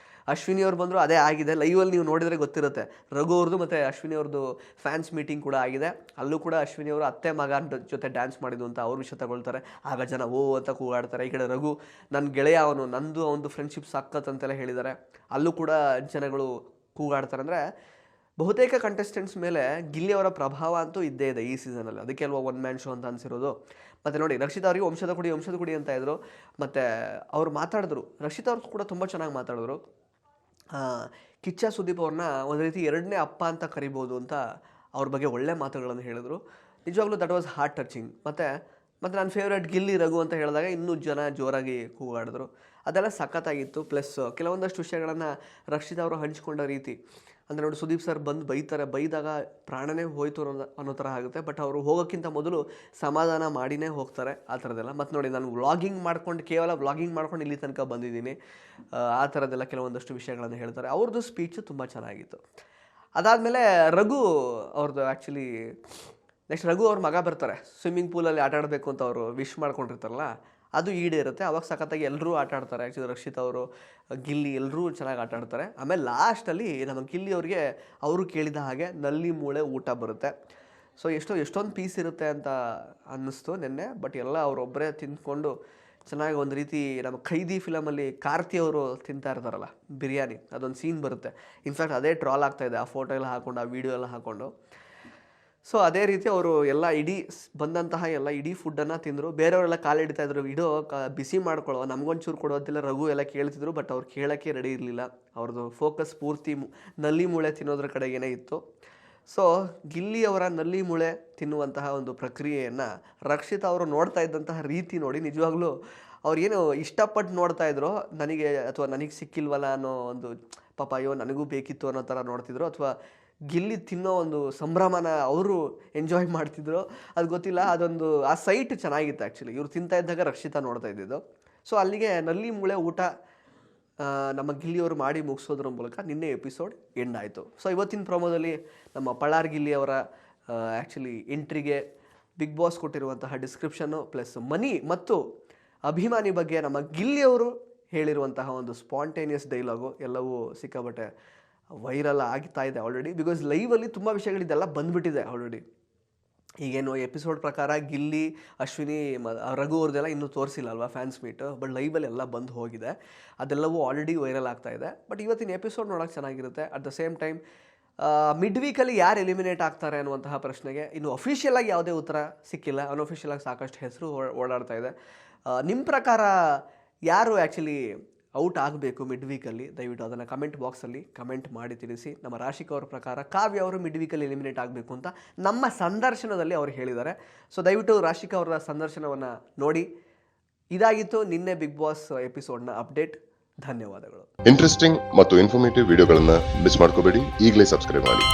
ಅಶ್ವಿನಿ ಅವ್ರು ಬಂದರು, ಅದೇ ಆಗಿದೆ. ಲೈವಲ್ಲಿ ನೀವು ನೋಡಿದರೆ ಗೊತ್ತಿರುತ್ತೆ. ರಘು ಅವ್ರದ್ದು ಮತ್ತು ಅಶ್ವಿನಿ ಅವ್ರದ್ದು ಫ್ಯಾನ್ಸ್ ಮೀಟಿಂಗ್ ಕೂಡ ಆಗಿದೆ. ಅಲ್ಲೂ ಕೂಡ ಅಶ್ವಿನಿ ಅವರು ಅತ್ತೆ ಮಗನ ಜೊತೆ ಡ್ಯಾನ್ಸ್ ಮಾಡಿದ್ದು ಅಂತ ಅವ್ರ ವಿಷಯ ತಗೊಳ್ತಾರೆ. ಆಗ ಜನ ಓ ಅಂತ ಕೂಗಾಡ್ತಾರೆ. ಈ ಕಡೆ ರಘು ನನ್ನ ಗೆಳೆಯ, ನಂದು ಅವನದು ಫ್ರೆಂಡ್ಶಿಪ್ ಸಖತ್ ಅಂತೆಲ್ಲ ಹೇಳಿದ್ದಾರೆ. ಅಲ್ಲೂ ಕೂಡ ಜನಗಳು ಕೂಗಾಡ್ತಾರೆ. ಅಂದರೆ ಬಹುತೇಕ ಕಂಟೆಸ್ಟೆಂಟ್ಸ್ ಮೇಲೆ ಗಿಲ್ಲಿಯವರ ಪ್ರಭಾವ ಅಂತೂ ಇದ್ದೇ ಇದೆ ಈ ಸೀಸನಲ್ಲಿ. ಅದಕ್ಕೆ ಅಲ್ವಾ ಒನ್ ಮ್ಯಾನ್ ಶೋ ಅಂತ ಅನಿಸಿರೋದು. ಮತ್ತು ನೋಡಿ ರಕ್ಷಿತಾ ಅವರಿಗೆ ವಂಶದ ಕುಡಿ ಅಂತ ಇದ್ರು. ಮತ್ತು ಅವ್ರು ಮಾತಾಡಿದ್ರು. ರಕ್ಷಿತಾ ಅವ್ರು ಕೂಡ ತುಂಬ ಚೆನ್ನಾಗಿ ಮಾತಾಡಿದ್ರು. ಕಿಚ್ಚ ಸುದೀಪ್ ಅವ್ರನ್ನ ಒಂದು ರೀತಿ ಎರಡನೇ ಅಪ್ಪ ಅಂತ ಕರಿಬೋದು ಅಂತ ಅವ್ರ ಬಗ್ಗೆ ಒಳ್ಳೆ ಮಾತುಗಳನ್ನು ಹೇಳಿದ್ರು. ನಿಜವಾಗ್ಲೂ ದಟ್ ವಾಸ್ ಹಾರ್ಟ್ ಟಚಿಂಗ್. ಮತ್ತು ನನ್ನ ಫೇವ್ರೇಟ್ ಗಿಲ್ಲಿ ರಘು ಅಂತ ಹೇಳಿದಾಗ ಇನ್ನೂ ಜನ ಜೋರಾಗಿ ಕೂಗಾಡಿದ್ರು. ಅದೆಲ್ಲ ಸಖತ್ತಾಗಿತ್ತು. ಪ್ಲಸ್ ಕೆಲವೊಂದಷ್ಟು ವಿಷಯಗಳನ್ನು ರಕ್ಷಿತಾ ಅವರು ಹಂಚ್ಕೊಂಡ ರೀತಿ, ಅಂದರೆ ನೋಡಿ ಸುದೀಪ್ ಸರ್ ಬಂದು ಬೈದಾಗ ಪ್ರಾಣನೇ ಹೋಯ್ತು ಅನ್ನೋ ಥರ ಆಗುತ್ತೆ. ಬಟ್ ಅವರು ಹೋಗೋಕ್ಕಿಂತ ಮೊದಲು ಸಮಾಧಾನ ಮಾಡಿನೇ ಹೋಗ್ತಾರೆ, ಆ ಥರದ್ದೆಲ್ಲ. ಮತ್ತು ನೋಡಿ ನಾನು ಕೇವಲ ವ್ಲಾಗಿಂಗ್ ಮಾಡ್ಕೊಂಡು ಇಲ್ಲಿ ತನಕ ಬಂದಿದ್ದೀನಿ, ಆ ಥರದ್ದೆಲ್ಲ ಕೆಲವೊಂದಷ್ಟು ವಿಷಯಗಳನ್ನು ಹೇಳ್ತಾರೆ. ಅವ್ರದ್ದು ಸ್ಪೀಚು ತುಂಬ ಚೆನ್ನಾಗಿತ್ತು. ಅದಾದಮೇಲೆ ರಘು ಅವ್ರದ್ದು ಆ್ಯಕ್ಚುಲಿ ನೆಕ್ಸ್ಟ್ ರಘು ಅವ್ರ ಮಗ ಬರ್ತಾರೆ. ಸ್ವಿಮ್ಮಿಂಗ್ ಪೂಲಲ್ಲಿ ಆಟ ಆಡಬೇಕು ಅಂತ ಅವರು ವಿಶ್ ಮಾಡ್ಕೊಂಡಿರ್ತಾರಲ್ಲ, ಅದು ಈಡೇರುತ್ತೆ. ಅವಾಗ ಸಖತ್ತಾಗಿ ಎಲ್ಲರೂ ಆಟ ಆಡ್ತಾರೆ. ಆ್ಯಕ್ಚುಲಿ ರಕ್ಷಿತಾ ಅವರು, ಗಿಲ್ಲಿ ಎಲ್ಲರೂ ಚೆನ್ನಾಗಿ ಆಟ ಆಡ್ತಾರೆ. ಆಮೇಲೆ ಲಾಸ್ಟಲ್ಲಿ ನಮ್ಮ ಗಿಲ್ಲಿ ಅವ್ರಿಗೆ ಅವರು ಕೇಳಿದ ಹಾಗೆ ನಲ್ಲಿ ಮೂಳೆ ಊಟ ಬರುತ್ತೆ. ಸೊ ಎಷ್ಟೊಂದು ಪೀಸ್ ಇರುತ್ತೆ ಅಂತ ಅನ್ನಿಸ್ತು ನಿನ್ನೆ. ಬಟ್ ಎಲ್ಲ ಅವರೊಬ್ಬರೇ ತಿಂದ್ಕೊಂಡು ಚೆನ್ನಾಗಿ ಒಂದು ರೀತಿ ನಮ್ಮ ಖೈದಿ ಫಿಲಮಲ್ಲಿ ಕಾರ್ತಿ ಅವರು ತಿಂತಾ ಇರ್ತಾರಲ್ಲ ಬಿರಿಯಾನಿ, ಅದೊಂದು ಸೀನ್ ಬರುತ್ತೆ. ಇನ್ಫ್ಯಾಕ್ಟ್ ಅದೇ ಟ್ರಾಲ್ ಆಗ್ತಾಯಿದೆ, ಆ ಫೋಟೋ ಎಲ್ಲ ಹಾಕ್ಕೊಂಡು, ಆ ವಿಡಿಯೋ ಎಲ್ಲ ಹಾಕ್ಕೊಂಡು. ಸೊ ಅದೇ ರೀತಿ ಅವರು ಎಲ್ಲ ಬಂದಂತಹ ಇಡೀ ಫುಡ್ಡನ್ನು ತಿಂದರು. ಬೇರೆಯವರೆಲ್ಲ ಕಾಲಿಡ್ತಾ ಇದ್ರು, ಬಿಸಿ ಮಾಡ್ಕೊಳ್ಳೋ, ನಮಗೊಂಚೂರು ಕೊಡೋದಿಲ್ಲ ರಘು ಎಲ್ಲ ಕೇಳ್ತಿದ್ರು. ಬಟ್ ಅವ್ರು ಕೇಳೋಕ್ಕೆ ರೆಡಿ ಇರಲಿಲ್ಲ. ಅವ್ರದ್ದು ಫೋಕಸ್ ಪೂರ್ತಿ ನಲ್ಲಿ ಮೂಳೆ ತಿನ್ನೋದ್ರ ಕಡೆಗೇನೆ ಇತ್ತು. ಸೊ ಗಿಲ್ಲಿ ಅವರ ನಲ್ಲಿ ಮೂಳೆ ತಿನ್ನುವಂತಹ ಒಂದು ಪ್ರಕ್ರಿಯೆಯನ್ನು ರಕ್ಷಿತಾ ಅವರು ನೋಡ್ತಾ ಇದ್ದಂತಹ ರೀತಿ ನೋಡಿ ನಿಜವಾಗ್ಲೂ ಅವ್ರು ಏನು ಇಷ್ಟಪಟ್ಟು ನೋಡ್ತಾ ಇದ್ರು ನನಗೆ ಅಥವಾ ನನಗೆ ಸಿಕ್ಕಿಲ್ವಲ್ಲ ಅನ್ನೋ ಒಂದು ಪಾಪ ಅಯ್ಯೋ ನನಗೂ ಬೇಕಿತ್ತು ಅನ್ನೋ ಥರ ನೋಡ್ತಿದ್ರು, ಅಥವಾ ಗಿಲ್ಲಿ ತಿನ್ನೋ ಒಂದು ಸಂಭ್ರಮನ ಅವರು ಎಂಜಾಯ್ ಮಾಡ್ತಿದ್ರು, ಅದು ಗೊತ್ತಿಲ್ಲ. ಅದೊಂದು ಆ ಸೈಟ್ ಚೆನ್ನಾಗಿತ್ತು ಆ್ಯಕ್ಚುಲಿ. ಇವ್ರು ತಿಂತಾ ಇದ್ದಾಗ ರಕ್ಷಿತಾ ನೋಡ್ತಾ ಇದ್ದಿದ್ದು. ಸೊ ಅಲ್ಲಿಗೆ ನಲ್ಲಿ ಮೂಳೆ ಊಟ ನಮ್ಮ ಗಿಲ್ಲಿಯವರು ಮಾಡಿ ಮುಗಿಸೋದ್ರ ಮೂಲಕ ನಿನ್ನೆ ಎಪಿಸೋಡ್ ಎಂಡ್ ಆಯಿತು. ಸೊ ಇವತ್ತಿನ ಪ್ರೋಮೋದಲ್ಲಿ ನಮ್ಮ ಪಳಾರ್ ಗಿಲ್ಲಿ ಅವರ ಆ್ಯಕ್ಚುಲಿ ಎಂಟ್ರಿಗೆ ಬಿಗ್ ಬಾಸ್ ಕೊಟ್ಟಿರುವಂತಹ ಡಿಸ್ಕ್ರಿಪ್ಷನ್ನು ಪ್ಲಸ್ ಮನಿ ಮತ್ತು ಅಭಿಮಾನಿ ಬಗ್ಗೆ ನಮ್ಮ ಗಿಲ್ಲಿಯವರು ಹೇಳಿರುವಂತಹ ಒಂದು ಸ್ಪಾಂಟೇನಿಯಸ್ ಡೈಲಾಗು ಎಲ್ಲವೂ ಸಿಕ್ಕಾಬಟ್ಟೆ ವೈರಲ್ ಆಗ್ತಾ ಇದೆ ಆಲ್ರೆಡಿ. ಬಿಕಾಸ್ ಲೈವಲ್ಲಿ ತುಂಬ ವಿಷಯಗಳಿದೆಲ್ಲ ಬಂದುಬಿಟ್ಟಿದೆ ಆಲ್ರೆಡಿ. ಈಗೇನು ಎಪಿಸೋಡ್ ಪ್ರಕಾರ ಗಿಲ್ಲಿ, ಅಶ್ವಿನಿ, ರಘು ಅವ್ರದ್ದೆಲ್ಲ ಇನ್ನೂ ತೋರಿಸಿಲ್ಲ ಅಲ್ವಾ ಫ್ಯಾನ್ಸ್ ಮೀಟ್, ಬಟ್ ಲೈವಲ್ಲಿ ಎಲ್ಲ ಬಂದು ಹೋಗಿದೆ. ಅದೆಲ್ಲವೂ ಆಲ್ರೆಡಿ ವೈರಲ್ ಆಗ್ತಾ ಇದೆ. ಬಟ್ ಇವತ್ತಿನ ಎಪಿಸೋಡ್ ನೋಡೋಕೆ ಚೆನ್ನಾಗಿರುತ್ತೆ. At the same time mid ವೀಕಲ್ಲಿ ಯಾರು ಎಲಿಮಿನೇಟ್ ಆಗ್ತಾರೆ ಅನ್ನುವಂತಹ ಪ್ರಶ್ನೆಗೆ ಇನ್ನು ಅಫಿಷಿಯಲಾಗಿ ಯಾವುದೇ ಉತ್ತರ ಸಿಕ್ಕಿಲ್ಲ. ಅನ್ಅಫಿಷಿಯಲಾಗಿ ಸಾಕಷ್ಟು ಹೆಸರು ಓಡಾಡ್ತಾ ಇದೆ. ನಿಮ್ಮ ಪ್ರಕಾರ ಯಾರು ಆ್ಯಕ್ಚುಲಿ ಔಟ್ ಆಗಬೇಕು ಮಿಡ್ ವೀಕಲ್ಲಿ? ದಯವಿಟ್ಟು ಅದನ್ನು ಕಮೆಂಟ್ ಬಾಕ್ಸಲ್ಲಿ ಕಮೆಂಟ್ ಮಾಡಿ ತಿಳಿಸಿ. ನಮ್ಮ ರಾಶಿಕ್ ಅವ್ರ ಪ್ರಕಾರ ಕಾವ್ಯ ಅವರು ಮಿಡ್ ವೀಕಲ್ಲಿ ಎಲಿಮಿನೇಟ್ ಆಗಬೇಕು ಅಂತ ನಮ್ಮ ಸಂದರ್ಶನದಲ್ಲಿ ಅವರು ಹೇಳಿದ್ದಾರೆ. ಸೊ ದಯವಿಟ್ಟು ರಾಶಿಕ್ ಅವರ ಸಂದರ್ಶನವನ್ನು ನೋಡಿ. ಇದಾಗಿತ್ತು ನಿನ್ನೆ ಬಿಗ್ ಬಾಸ್ ಎಪಿಸೋಡ್ನ ಅಪ್ಡೇಟ್. ಧನ್ಯವಾದಗಳು. ಇಂಟ್ರೆಸ್ಟಿಂಗ್ ಮತ್ತು ಇನ್ಫಾರ್ಮೇಟಿವ್ ವಿಡಿಯೋಗಳನ್ನು ಮಿಸ್ ಮಾಡ್ಕೋಬೇಡಿ. ಈಗಲೇ ಸಬ್ಸ್ಕ್ರೈಬ್ ಮಾಡಿ.